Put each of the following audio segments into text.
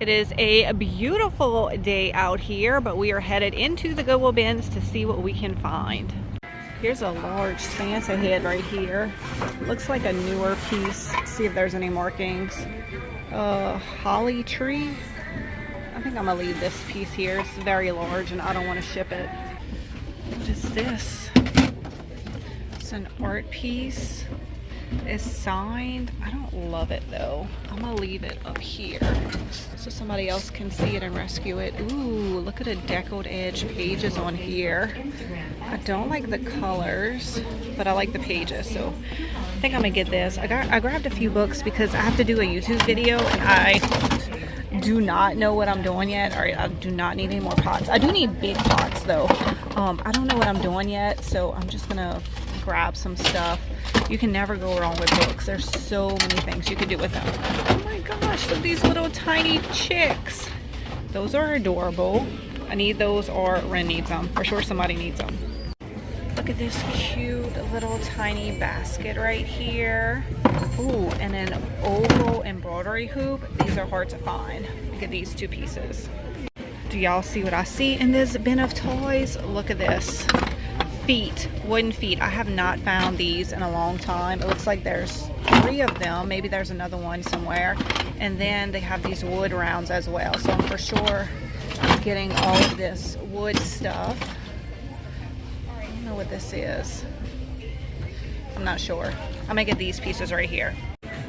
It is a beautiful day out here, but we are headed into the Goodwill Bins to see what we can find. Here's a large Santa head right here. Looks like a newer piece. Let's see if there's any markings. Holly tree. I think I'm gonna leave this piece here. It's very large and I don't want to ship it. What is this? It's an art piece. It's signed. I don't love it though. I'm gonna leave it up here so somebody else can see it and rescue it. Ooh, look at the deckled edge pages on here. I don't like the colors, but I like the pages, so I think I'm gonna get this. I grabbed a few books because I have to do a YouTube video and I do not know what I'm doing yet. All right, I do not need any more pots. I do need big pots though. I don't know what I'm doing yet, so I'm just gonna grab some stuff. You can never go wrong with books. There's so many things you could do with them. Oh my gosh, look at these little tiny chicks. Those are adorable. I need those, or Ren needs them. For sure somebody needs them. Look at this cute little tiny basket right here. Ooh, and an oval embroidery hoop. These are hard to find. Look at these two pieces. Do y'all see what I see in this bin of toys? Look at this. Feet, wooden feet. I have not found these in a long time. It looks like there's 3 of them. Maybe there's another one somewhere. And then they have these wood rounds as well. So I'm for sure getting all of this wood stuff. I don't know what this is. I'm not sure. I'm gonna get these pieces right here.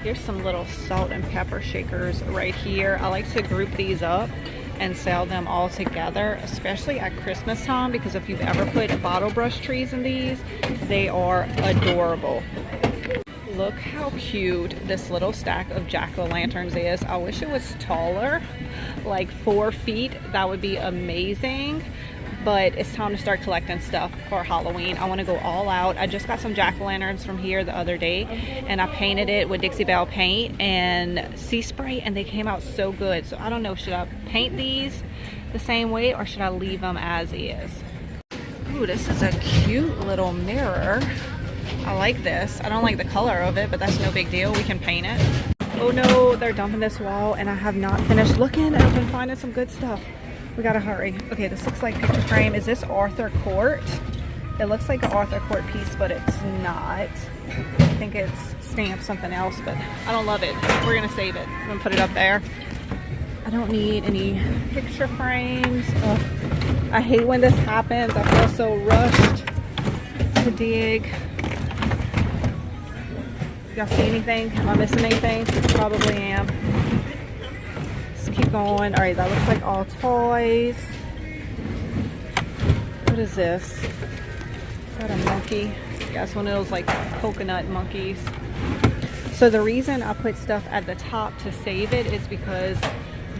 Here's some little salt and pepper shakers right here. I like to group these up and sell them all together, especially at Christmas time, because if you've ever put bottle brush trees in these, they are adorable. Look how cute this little stack of jack-o'-lanterns is. I wish it was taller, like 4 feet. That would be amazing. But it's time to start collecting stuff for Halloween. I want to go all out. I just got some jack-o'-lanterns from here the other day, and I painted it with Dixie Belle paint and sea spray, and they came out so good. So I don't know, should I paint these the same way or should I leave them as is? Ooh, this is a cute little mirror. I like this. I don't like the color of it, but that's no big deal. We can paint it. Oh no, they're dumping this wall and I have not finished looking, and I've been finding some good stuff. We gotta hurry. Okay, this looks like picture frame. Is this Arthur Court? It looks like an Arthur Court piece, but it's not. I think it's stamped something else, but I don't love it. We're gonna save it. I'm gonna put it up there. I don't need any picture frames. Ugh. I hate when this happens. I feel so rushed to dig. Y'all see anything? Am I missing anything? Probably am. Keep going. All right, that looks like all toys. What is this? Is that a monkey? Yeah, it's one of those like coconut monkeys. So the reason I put stuff at the top to save it is because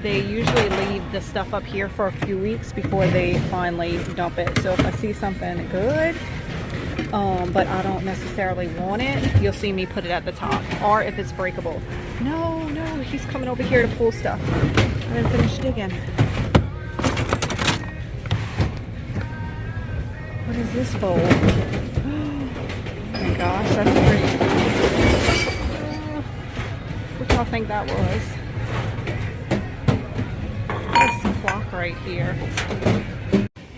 they usually leave the stuff up here for a few weeks before they finally dump it. So if I see something good, but I don't necessarily want it, you'll see me put it at the top. Or if it's breakable. No, he's coming over here to pull stuff. I didn't finish digging. What is this bowl? Oh my gosh, that's pretty. What y'all think that was? This clock right here.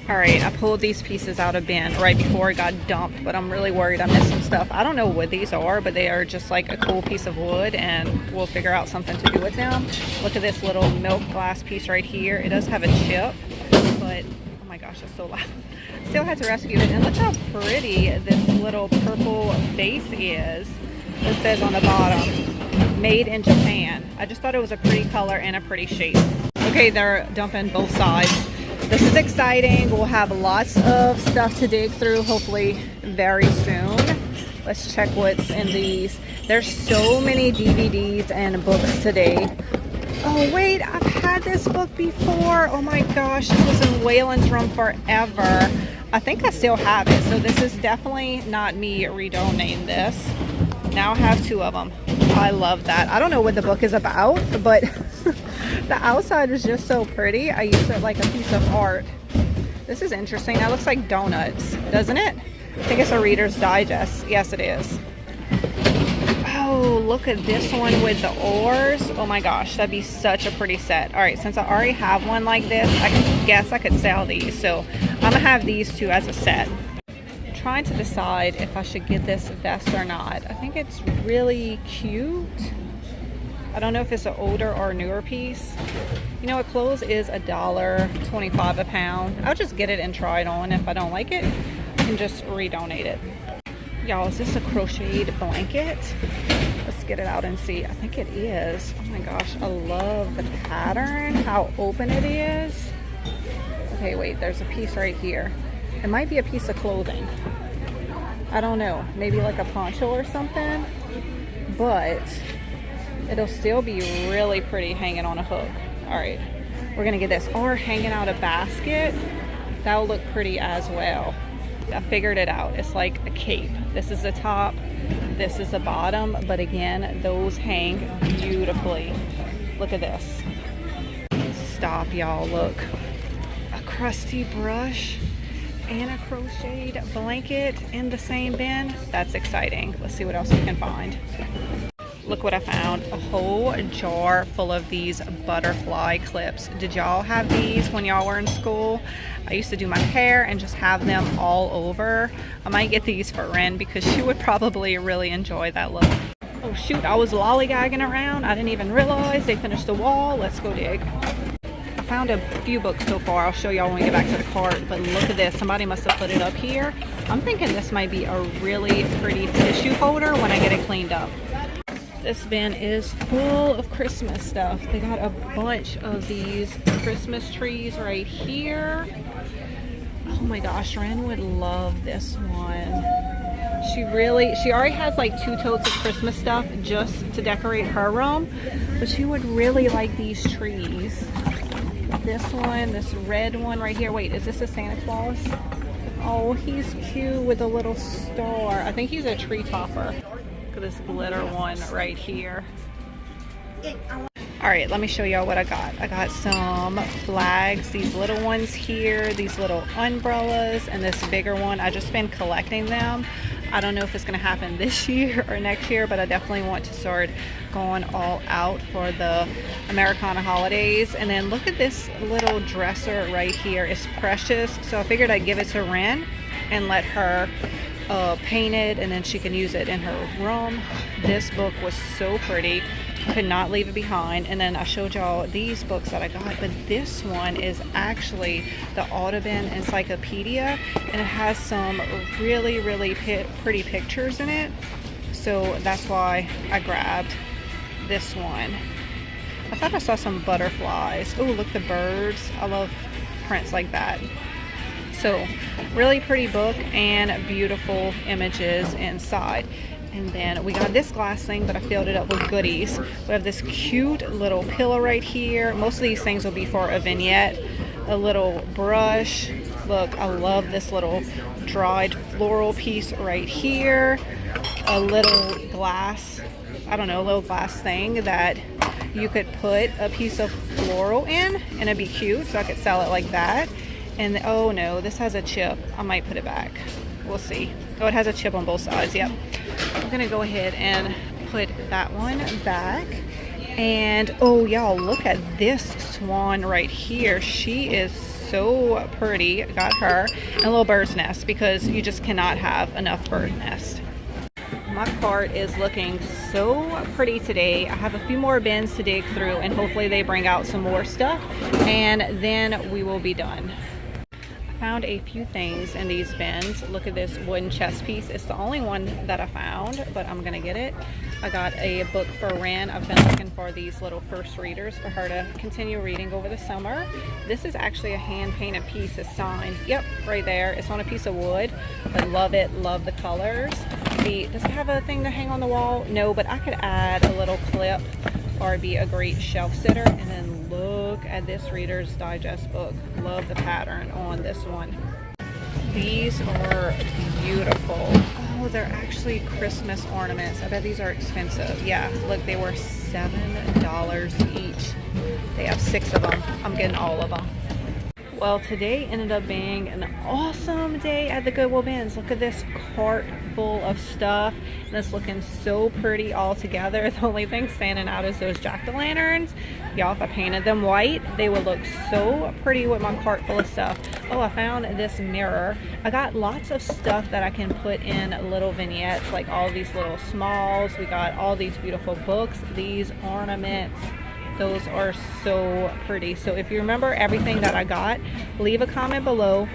Alright, I pulled these pieces out of bin right before it got dumped, but I'm really worried I missed some stuff. I don't know what these are, but they are just like a cool piece of wood, and we'll figure out something to do with them. Look at this little milk glass piece right here. It does have a chip, but oh my gosh, it's so loud. Still had to rescue it, and look how pretty this little purple vase is. It says on the bottom, made in Japan. I just thought it was a pretty color and a pretty shape. Okay, they're dumping both sides. This is exciting. We'll have lots of stuff to dig through, hopefully very soon. Let's check what's in these. There's so many DVDs and books today. Oh wait, I've had this book before. Oh my gosh, this was in Waylon's room forever. I think I still have it, so this is definitely not me redonating this. Now I have 2 of them. I love that. I don't know what the book is about, but the outside is just so pretty. I use it like a piece of art. This is interesting. That looks like donuts, doesn't it? I think it's a Reader's Digest. Yes, it is. Oh, Oh, look at this one with the oars. Oh my gosh, that'd be such a pretty set. All right, since I already have one like this, I can guess I could sell these. So I'm gonna have these two as a set. I'm trying to decide if I should get this vest or not. I think it's really cute. I don't know if it's an older or newer piece. You know what, clothes is $1.25 a pound. I'll just get it and try it on. If I don't like it, I can just redonate it. Y'all, is this a crocheted blanket? Let's get it out and see. I think it is. Oh my gosh, I love the pattern, how open it is. Okay, wait, there's a piece right here. It might be a piece of clothing. I don't know, maybe like a poncho or something, but it'll still be really pretty hanging on a hook. All right, we're gonna get this, or hanging out a basket. That'll look pretty as well. I figured it out. It's like a cape. This is the top, this is the bottom, but again, those hang beautifully. Look at this. Stop, y'all, look. A crusty brush and a crocheted blanket in the same bin. That's exciting. Let's see what else we can find. Look what I found. A whole jar full of these butterfly clips. Did y'all have these when y'all were in school? I used to do my hair and just have them all over. I might get these for Ren because she would probably really enjoy that look. Oh shoot, I was lollygagging around. I didn't even realize they finished the wall. Let's go dig. I found a few books so far. I'll show y'all when we get back to the cart, but look at this. Somebody must have put it up here. I'm thinking this might be a really pretty tissue holder when I get it cleaned up. This bin is full of Christmas stuff. They got a bunch of these Christmas trees right here. Oh my gosh, Ren would love this one. She already has like 2 totes of Christmas stuff just to decorate her room, but she would really like these trees. This one, this red one right here. Wait, is this a Santa Claus? Oh, he's cute with a little star. I think he's a tree topper. Look at this glitter one right here. All right, let me show y'all what I got. I got some flags, these little ones here, these little umbrellas, and this bigger one. I just been collecting them. I don't know if it's gonna happen this year or next year, but I definitely want to start going all out for the Americana holidays. And then look at this little dresser right here. It's precious, so I figured I'd give it to Ren and let her paint it, and then she can use it in her room. This book was so pretty. Could not leave it behind. And then I showed y'all these books that I got, but this one is actually the Audubon Encyclopedia, and it has some really pretty pictures in it, so that's why I grabbed this one. I thought I saw some butterflies. Oh, look, the birds. I love prints like that. So really pretty book and beautiful images inside. And then we got this glass thing, but I filled it up with goodies. We have this cute little pillow right here. Most of these things will be for a vignette. A little brush. Look, I love this little dried floral piece right here. A little glass, I don't know, a little glass thing that you could put a piece of floral in, and it'd be cute, so I could sell it like that. And oh no, this has a chip. I might put it back. We'll see. Oh, it has a chip on both sides. Yep. I'm gonna go ahead and put that one back. And oh y'all, look at this swan right here. She is so pretty. Got her. And a little bird's nest, because you just cannot have enough bird nest. My cart is looking so pretty today. I have a few more bins to dig through, and hopefully they bring out some more stuff, and then we will be done. Found a few things in these bins. Look at this wooden chess piece. It's the only one that I found, but I'm gonna get it. I got a book for Ren. I've been looking for these little first readers for her to continue reading over the summer. This is actually a hand-painted piece. It's signed. Yep, right there. It's on a piece of wood. I love it. Love the colors. Does it have a thing to hang on the wall? No, but I could add a little clip, or be a great shelf sitter. And then look at this Reader's Digest book. Love the pattern on this one. These are beautiful. Oh, they're actually Christmas ornaments. I bet these are expensive. Yeah, look, they were $7 each. They have 6 of them. I'm getting all of them. Well, today ended up being an awesome day at the Goodwill Bins. Look at this cart full of stuff, and it's looking so pretty all together. The only thing standing out is those jack-o'-lanterns. Y'all, if I painted them white, they would look so pretty with my cart full of stuff. Oh, I found this mirror. I got lots of stuff that I can put in little vignettes, like all these little smalls. We got all these beautiful books, these ornaments. Those are so pretty. So if you remember everything that I got, leave a comment below.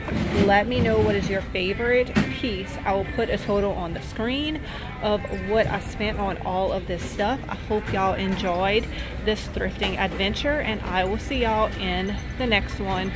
Let me know what is your favorite piece. I will put a total on the screen of what I spent on all of this stuff. I hope y'all enjoyed this thrifting adventure, and I will see y'all in the next one.